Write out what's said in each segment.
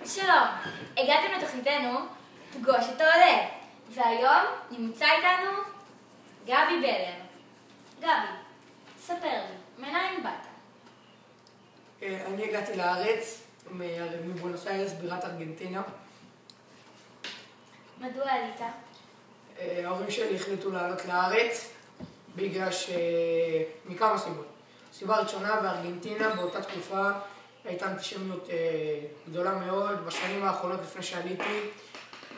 שלום, הגעתם לתוכניתנו פגוש את העולה, והיום נמצא איתנו גבי בלר. גבי, ספר לי, מניין באת? אני הגעתי לארץ מבואנוס איירס, בירת ארגנטינה. מדוע עלית? ההורים שלי החליטו לעלות לארץ בגלל מכמה סיבות. סיבה ראשונה, בארגנטינה באותה תקופה הייתה אנטישמיות גדולה מאוד. בשנים האחרונות לפני שעליתי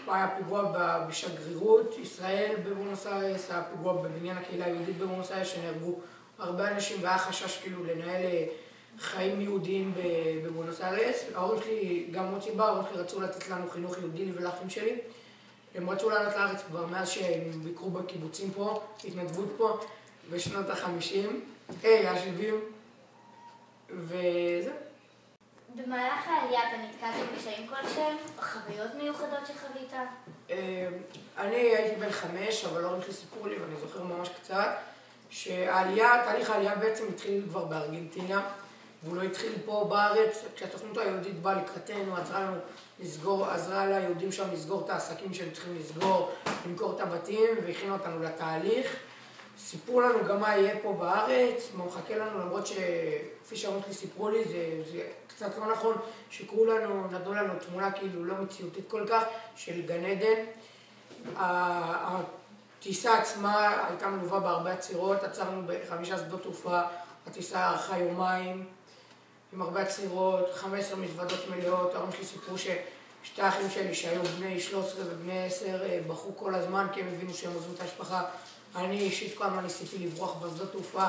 היה פיגוע בשגרירות ישראל בבואנוס איירס, היה פיגוע בבניין הקהילה היהודית בבואנוס איירס שנהרגו הרבה אנשים והיה חשש כאילו לנהל חיים יהודיים בבואנוס איירס. ההורים שלי גם עוד סיבה, ההורים שלי רצו לתת לנו חינוך יהודי לי ולאחים שלי. הם רצו לעלות לארץ כבר מאז שהם ביקרו בקיבוצים פה, התנדבות פה בשנות ה-50, ה-70 וזהו. במהלך העלייה אתה נתקלת בקשיים כלשהם או חוויות מיוחדות שחווית? אני הייתי בן 5, אבל ההורים שלי סיפרו לי ואני זוכר ממש קצת תהליך העלייה בעצם התחיל כבר בארגנטינה והוא לא התחיל פה בארץ. כשהסוכנות היהודית באה לקראתנו, עזרה ליהודים שם לסגור את העסקים שהם צריכים לסגור, למכור את הבתים והכינו אותנו לתהליך. סיפרו לנו גם מה יהיה פה בארץ, מה מחכה לנו, למרות שכפי שההורים שלי סיפרו לי, זה קצת לא נכון, שיקרו לנו, נתנו לנו תמונה כאילו לא מציאותית כל כך של גן עדן. הטיסה עצמה הייתה מלווה בהרבה עצירות, עצרנו ב5 שדות תעופה, הטיסה ארכה יומיים עם הרבה עצירות, 15 מזוודות מלאות. ההורים שלי סיפרו ששתי האחים שלי שהיו בני 13 ובני 10 בכו כל הזמן כי הם הבינו שהם עוזבים את המשפחה. אני אישית כל הזמן ניסיתי לברוח בשדות תעופה.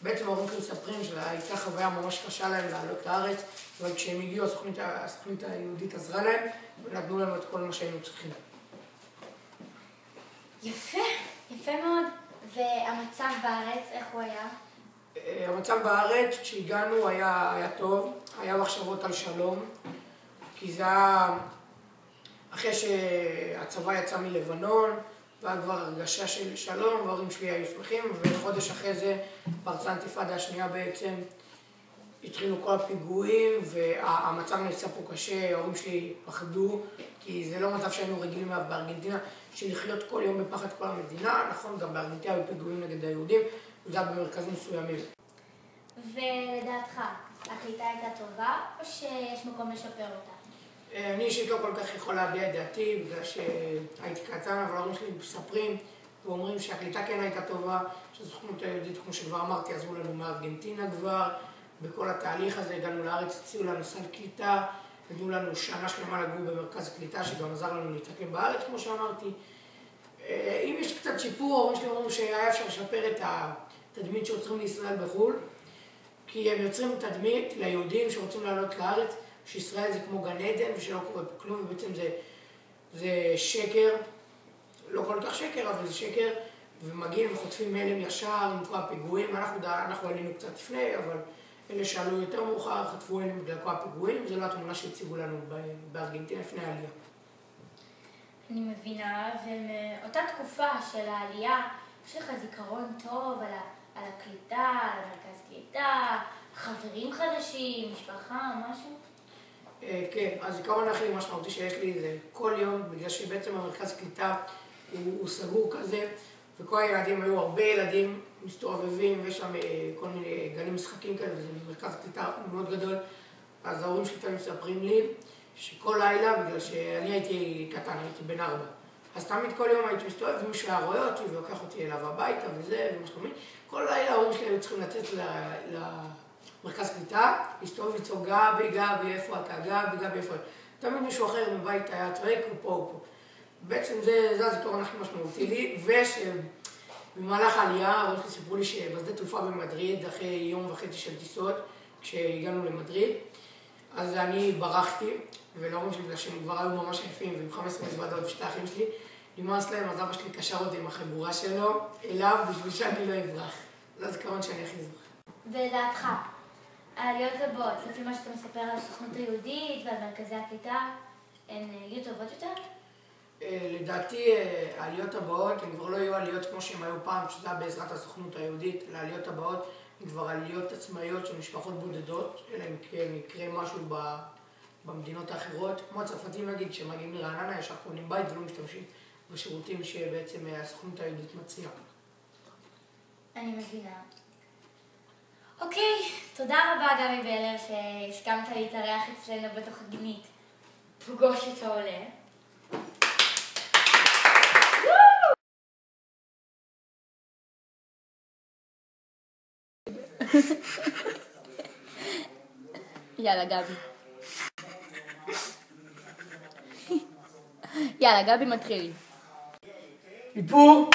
בעצם ההורים שלי מספרים שהייתה חוויה ממש קשה להם לעלות לארץ, אבל כשהם הגיעו הסוכנות היהודית עזרה להם ונתנו לנו את כל מה שהיינו צריכים. יפה, יפה מאוד. והמצב בארץ, איך הוא היה? המצב בארץ, כשהגענו היה טוב, היה מחשבות על שלום, כי זה היה אחרי שהצבא יצא מלבנון, והיה כבר הרגשה של שלום, וההורים שלי היו שמחים, וחודש אחרי זה פרצה האינתיפאדה השנייה בעצם, התחילו כל הפיגועים, והמצב נעשה פה קשה. ההורים שלי פחדו, כי זה לא מצב שהיינו רגילים אליו בארגנטינה, שלחיות כל יום בפחד כל המדינה. נכון, גם בארגנטינה היו פיגועים נגד היהודים, וזה היה במרכזים מסוימים. ולדעתך, הקליטה הייתה טובה, או שיש מקום לשפר אותה? אני אישית לא כל כך יכול להביע את דעתי, בגלל שהייתי קטן, אבל ההורים שלי מספרים ואומרים שהקליטה כן הייתה טובה, שהסוכנות היהודית, כמו שכבר אמרתי, עזרו לנו מארגנטינה כבר. בכל התהליך הזה הגענו לארץ, הציעו לנו סל קליטה, נתנו לנו שנה שלמה לגור במרכז קליטה, שגם עזר לנו להתאקלם בארץ, כמו שאמרתי. אם יש קצת שיפור, ההורים שלי אומרים שהיה אפשר לשפר את התדמית שיוצרים לישראל בחו"ל, כי הם יוצרים תדמית ליהודים שרוצים לעלות לארץ, שישראל זה כמו גן עדן ושלא קורה פה כלום, ובעצם זה שקר, לא כל כך שקר, אבל זה שקר, ומגיעים וחוטפים מלם ישר עם כל הפיגועים. אנחנו עלינו קצת לפני, אבל אלה שעלו יותר מאוחר חטפו מלם בגלל כל הפיגועים. זו לא התמונה שהציגו לנו בארגנטינה לפני העלייה. אני מבינה, ומאותה תקופה של העלייה, יש לך זיכרון טוב על הקליטה, על המרכז קליטה, חברים חדשים, משפחה, משהו? כן, הזיכרון הכי משמעותי שיש לי זה כל יום, בגלל שבעצם המרכז קליטה הוא סגור כזה, וכל הילדים, היו הרבה ילדים מסתובבים, ויש שם כל מיני גנים משחקים כאלה, וזה מרכז קליטה מאוד גדול. אז ההורים שלי תמיד מספרים לי שכל לילה, בגלל שאני הייתי קטן, הייתי בן 4, אז תמיד כל יום הייתי מסתובב, ומישהו היה רואה אותי ולוקח אותי אליו הביתה וזה, ומה שלומי. כל לילה ההורים שלי היו צריכים לצאת למרכז קליטה, להסתובב לצעוק גבי, גבי, איפה אתה? גבי, איפה אתה? תמיד מישהו אחר מבית היה צועק, הוא פה, הוא פה. בעצם זה הזיכרון הכי משמעותי לי, ובמהלך העלייה, ההורים שלי סיפרו לי שבשדה תעופה במדריד, אחרי יום וחצי של טיסות, כשהגענו למדריד, אז אני ברחתי, ולהורים שלי, בגלל שהם כבר היו ממש יפים, ועם 15 מזוודות ושתי אחים שלי, נמאס להם, אז אבא שלי קשר אותי עם החבורה שלו אליו, בשביל שאני לא אברח. זה הזיכרון שאני הכי זוכר. ולדעתך, העליות הבאות, לפי מה שאתה מספר על הסוכנות היהודית ועל מרכזי הקליטה, הן יהיו טובות יותר? לדעתי, העליות הבאות הן כבר לא יהיו עליות כמו שהן היו פעם, שזה היה בעזרת הסוכנות היהודית. לעליות הבאות הן כבר עליות עצמאיות של משפחות בודדות, אלא אם כן יקרה משהו במדינות האחרות, כמו הצרפתים נגיד, שמגיעים לרעננה, ישר קונים בית ולא משתמשים בשירותים שבעצם הסוכנות היהודית מציעה. אני מבינה. אוקיי, תודה רבה גבי בלר שהסכמת להתארח אצלנו בתוכנית פגוש את העולה. יאללה גבי. יאללה גבי מתחילים. איפור!